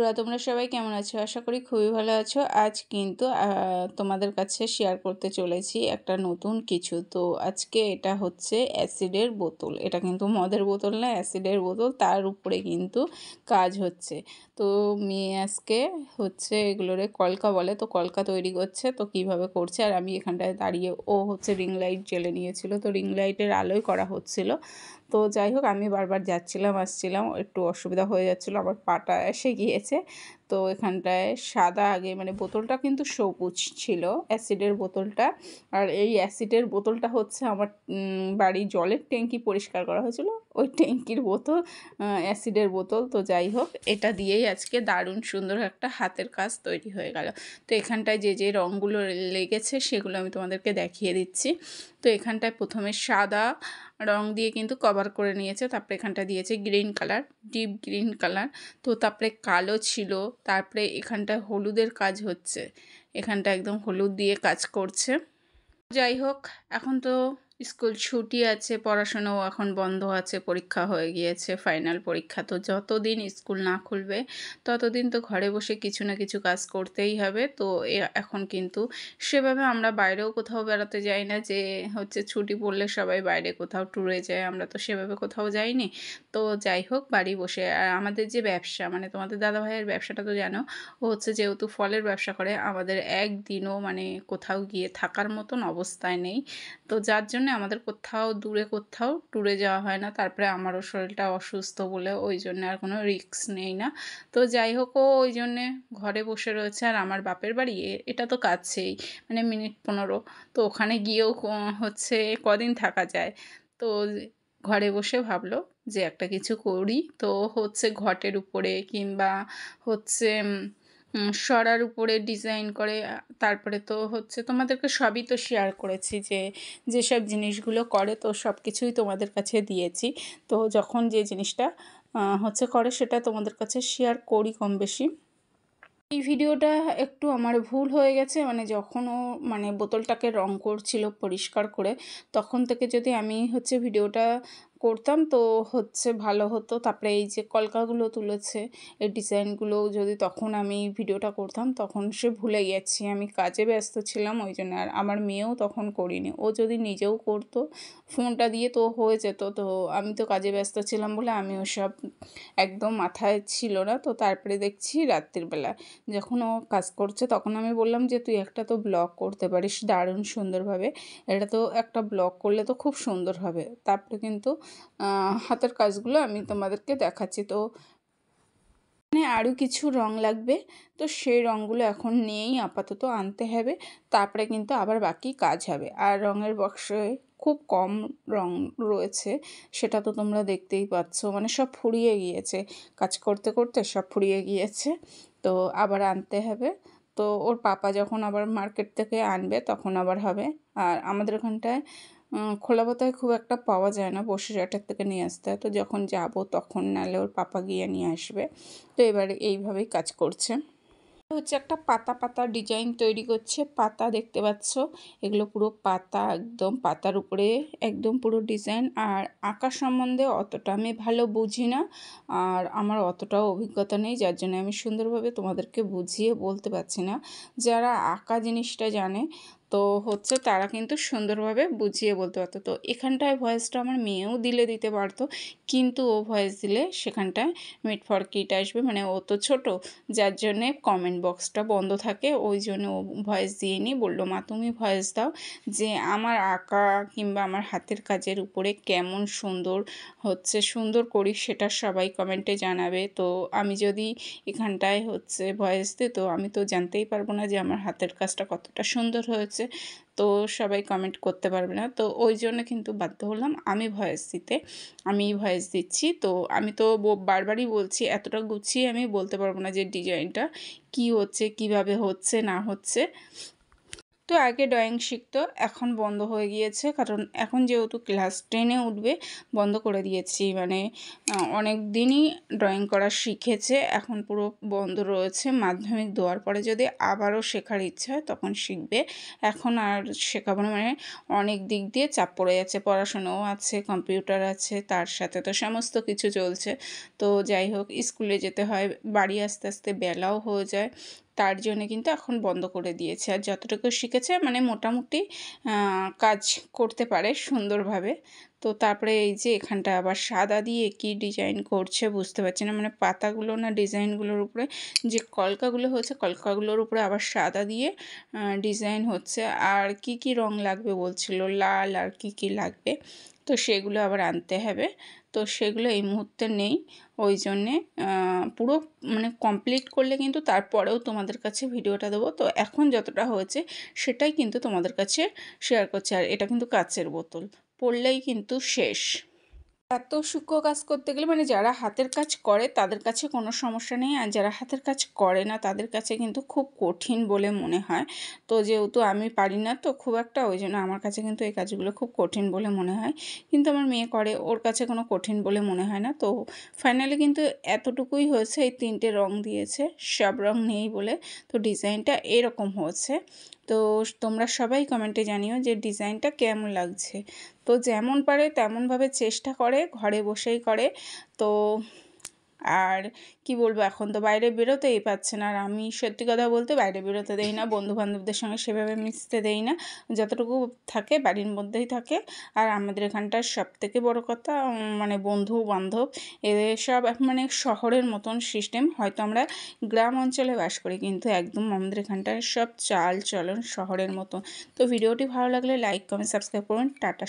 বন্ধুরা, তোমরা সবাই কেমন আছো? আশা করি খুবই ভালো আছো। আজ কিন্তু তোমাদের কাছে শেয়ার করতে চলেছি একটা নতুন কিছু। তো আজকে এটা হচ্ছে অ্যাসিডের বোতল। এটা কিন্তু মদের বোতল না, অ্যাসিডের বোতল। তার উপরে কিন্তু কাজ হচ্ছে। তো মেয়ে আজকে হচ্ছে এগুলোরে কলকা বলে, তো কলকা তৈরি করছে। তো কিভাবে করছে, আর আমি এখানটায় দাঁড়িয়ে, ও হচ্ছে রিং লাইট জ্বেলে নিয়েছিল, তো রিং লাইটের আলোয় করা হচ্ছিল। তো যাই হোক, আমি বারবার যাচ্ছিলাম আসছিলাম, একটু অসুবিধা হয়ে যাচ্ছিলো, আমার পাটা এসে গিয়েছে। তো এখানটায় সাদা আগে মানে বোতলটা কিন্তু সবুজ ছিল অ্যাসিডের বোতলটা। আর এই অ্যাসিডের বোতলটা হচ্ছে আমার বাড়ির জলের ট্যাঙ্কি পরিষ্কার করা হয়েছিল, ওই ট্যাঙ্কির বোতল, অ্যাসিডের বোতল। তো যাই হোক, এটা দিয়েই আজকে দারুণ সুন্দর একটা হাতের কাজ তৈরি হয়ে গেল। তো এখানটায় যে যে রঙগুলো লেগেছে সেগুলো আমি তোমাদেরকে দেখিয়ে দিচ্ছি। তো এখানটায় প্রথমে সাদা রং দিয়ে কিন্তু কভার করে নিয়েছে, তারপরে এখানটা দিয়েছে green colour, deep green colour. তো তারপরে কালো ছিল, তারপরে এখানটায় হলুদের কাজ হচ্ছে, এখানটা একদম হলুদ দিয়ে কাজ করছে। যাই হোক, এখন তো স্কুল ছুটি আছে, পড়াশোনাও এখন বন্ধ আছে, পরীক্ষা হয়ে গিয়েছে, ফাইনাল পরীক্ষা। তো যতদিন স্কুল না খুলবে ততদিন তো ঘরে বসে কিছু না কিছু কাজ করতেই হবে। তো এখন কিন্তু সেভাবে আমরা বাইরেও কোথাও বেড়াতে যাই না, যে হচ্ছে ছুটি পড়লে সবাই বাইরে কোথাও ট্যুরে যায়, আমরা তো সেভাবে কোথাও যাইনি। তো যাই হোক, বাড়ি বসে। আর আমাদের যে ব্যবসা, মানে তোমাদের দাদাভাইয়ের ব্যবসাটা তো জানো, ও হচ্ছে যেহেতু ফলের ব্যবসা করে, আমাদের একদিনও মানে কোথাও গিয়ে থাকার মতন অবস্থায় নেই। তো যার জন্য আমাদের কোথাও দূরে কোথাও ট্যুরে যাওয়া হয় না। তারপরে আমারও শরীরটা অসুস্থ বলে ওই জন্য আর কোনো রিস্ক নেই না। তো যাই হোক, ও ওই জন্যে ঘরে বসে রয়েছে। আর আমার বাপের বাড়ি এটা তো কাছেই, মানে মিনিট 15। তো ওখানে গিয়েও হচ্ছে কদিন থাকা যায়। তো ঘরে বসে ভাবলো যে একটা কিছু করি। তো হচ্ছে ঘটের উপরে কিংবা হচ্ছে সরার উপরে ডিজাইন করে। তারপরে তো হচ্ছে তোমাদেরকে সবই তো শেয়ার করেছি, যে যেসব জিনিসগুলো করে, তো সব কিছুই তোমাদের কাছে দিয়েছি। তো যখন যে জিনিসটা হচ্ছে করে সেটা তোমাদের কাছে শেয়ার করি কম বেশি। এই ভিডিওটা একটু আমার ভুল হয়ে গেছে, মানে যখন ও মানে বোতলটাকে রং করছিল পরিষ্কার করে, তখন থেকে যদি আমি হচ্ছে ভিডিওটা করতাম তো হচ্ছে ভালো হতো। তারপরে এই যে কলকাগুলো তুলেছে, এই ডিজাইনগুলো যদি তখন আমি ভিডিওটা করতাম, তখন সে ভুলে গেছি, আমি কাজে ব্যস্ত ছিলাম ওই জন্য। আর আমার মেয়েও তখন করিনি, ও যদি নিজেও করতো ফোনটা দিয়ে তো হয়ে যেত। তো আমি তো কাজে ব্যস্ত ছিলাম বলে আমি ওসব একদম মাথায় ছিল না। তো তারপরে দেখছি রাত্রিবেলা যখন ও কাজ করছে, তখন আমি বললাম যে তুই একটা তো ব্লগ করতে পারিস দারুণ সুন্দরভাবে, এটা তো একটা ব্লগ করলে তো খুব সুন্দর হবে। তারপরে কিন্তু হাতের কাজগুলো আমি তোমাদেরকে দেখাচ্ছি। তো মানে আরও কিছু রং লাগবে, তো সেই রঙগুলো এখন নিয়েই আপাতত আনতে হবে, তারপরে কিন্তু আবার বাকি কাজ হবে। আর রঙের বক্সে খুব কম রং রয়েছে, সেটা তো তোমরা দেখতেই পাচ্ছ, মানে সব ফুরিয়ে গিয়েছে, কাজ করতে করতে সব ফুরিয়ে গিয়েছে। তো আবার আনতে হবে। তো ওর পাপা যখন আবার মার্কেট থেকে আনবে তখন আবার হবে। আর আমাদের ওখানটায় খোলা পাতায় খুব একটা পাওয়া যায় না, বসিরহাটের থেকে নিয়ে আসতে হয়। তো যখন যাব তখন, নাহলে ওর পাপা গিয়ে নিয়ে আসবে। তো এবারে এইভাবেই কাজ করছে। হচ্ছে একটা পাতা পাতা ডিজাইন তৈরি করছে, পাতা দেখতে পাচ্ছ, এগুলো পুরো পাতা, একদম পাতার উপরে একদম পুরো ডিজাইন। আর আঁকা সম্বন্ধে অতটা আমি ভালো বুঝি না, আর আমার অতটাও অভিজ্ঞতা নেই, যার জন্য আমি সুন্দরভাবে তোমাদেরকে বুঝিয়ে বলতে পারছি না। যারা আঁকা জিনিসটা জানে তো হচ্ছে তারা কিন্তু সুন্দরভাবে বুঝিয়ে বলতে পারতো। তো এখানটায় ভয়েসটা আমার মেয়েও দিতে পারতো, কিন্তু ও ভয়েস দিলে সেখানটায় মিট ফর কিট আসবে, মানে ও তো ছোটো, যার জন্যে কমেন্ট বক্সটা বন্ধ থাকে, ওই জন্য ও ভয়েস দিইনি। বললো মা তুমি ভয়েস দাও, যে আমার আঁকা কিংবা আমার হাতের কাজের উপরে কেমন সুন্দর করি সেটা সবাই কমেন্টে জানাবে। তো আমি যদি এখানটায় হচ্ছে ভয়েস দিই, তো আমি তো জানতেই পারবো না যে আমার হাতের কাজটা কতটা সুন্দর হয়েছে, তো সবাই কমেন্ট করতে পারবে না। তো ওই জন্য কিন্তু বাধ্য হলাম আমি ভয়েস দিতে, আমি ভয়েস দিচ্ছি। তো আমি তো বারবারই বলছি, এতটা গুছিয়ে আমি বলতে পারবো না যে ডিজাইনটা কি হচ্ছে, কিভাবে হচ্ছে না হচ্ছে। তো আগে ড্রয়িং শিখতো, এখন বন্ধ হয়ে গিয়েছে, কারণ এখন যেহেতু ক্লাস 10-এ উঠবে বন্ধ করে দিয়েছি। মানে অনেক দিনই ড্রয়িং করা শিখেছে, এখন পুরো বন্ধ রয়েছে। মাধ্যমিক দেওয়ার পরে যদি আবারও শেখার ইচ্ছা হয় তখন শিখবে, এখন আর শেখাবো না। মানে অনেক দিক দিয়ে চাপ পড়ে যাচ্ছে, পড়াশোনাও আছে, কম্পিউটার আছে, তার সাথে তো সমস্ত কিছু চলছে। তো যাই হোক, স্কুলে যেতে হয়, বাড়ি আস্তে আস্তে বেলাও হয়ে যায়, তার জন্য কিন্তু এখন বন্ধ করে দিয়েছে। আর যতটুকু শিখেছে মানে মোটামুটি কাজ করতে পারে সুন্দরভাবে। তো তারপরে এই যে এখানটা আবার সাদা দিয়ে কি ডিজাইন করছে বুঝতে পারছি না, মানে পাতাগুলো না ডিজাইনগুলোর উপরে যে কলকাগুলো হচ্ছে কলকাগুলোর উপরে আবার সাদা দিয়ে ডিজাইন হচ্ছে। আর কি কি রং লাগবে বলছিল, লাল আর কি কি লাগবে, তো সেগুলো আবার আনতে হবে। তো সেগুলো এই মুহূর্তে নেই, ওই জন্যে পুরো মানে কমপ্লিট করলে কিন্তু তারপরেও তোমাদের কাছে ভিডিওটা দেবো। তো এখন যতটা হয়েছে সেটাই কিন্তু তোমাদের কাছে শেয়ার করছি। আর এটা কিন্তু কাচের বোতল, পড়লেই কিন্তু শেষ। এত সূক্ষ্ম কাজ করতে গেলে মানে যারা হাতের কাজ করে তাদের কাছে কোনো সমস্যা নেই, আর যারা হাতের কাজ করে না তাদের কাছে কিন্তু খুব কঠিন বলে মনে হয়। তো যেহেতু আমি পারি না তো খুব একটা, ওই জন্য আমার কাছে কিন্তু এই কাজগুলো খুব কঠিন বলে মনে হয়। কিন্তু আমার মেয়ে করে, ওর কাছে কোনো কঠিন বলে মনে হয় না। তো ফাইনালি কিন্তু এতটুকুই হয়েছে, এই 3টে রং দিয়েছে, সব রং নেই বলে। তো ডিজাইনটা এরকম হয়েছে। তো তোমরা সবাই কমেন্টে জানিও যে ডিজাইনটা কেমন লাগছে। তো যেমন পারে তেমনভাবে চেষ্টা করে, ঘরে বসেই করে। তো আর কি বলবো, এখন তো বাইরে বেরোতেই পারছে না। আর আমি সত্যি কথা বলতে বাইরে বেরোতে দেই না, বন্ধুবান্ধবদের সঙ্গে সেভাবে মিশতে দেই না, যতটুকু থাকে বাড়ির মধ্যেই থাকে। আর আমাদের এখানটার সবথেকে বড় কথা মানে বন্ধু বান্ধব এদের সব মানে শহরের মতন সিস্টেম। হয়তো আমরা গ্রাম অঞ্চলে বাস করি, কিন্তু একদম আমাদের এখানটায় সব চাল চলন শহরের মতো। তো ভিডিওটি ভালো লাগলে লাইক কমেন্ট সাবস্ক্রাইব করুন। টাটা।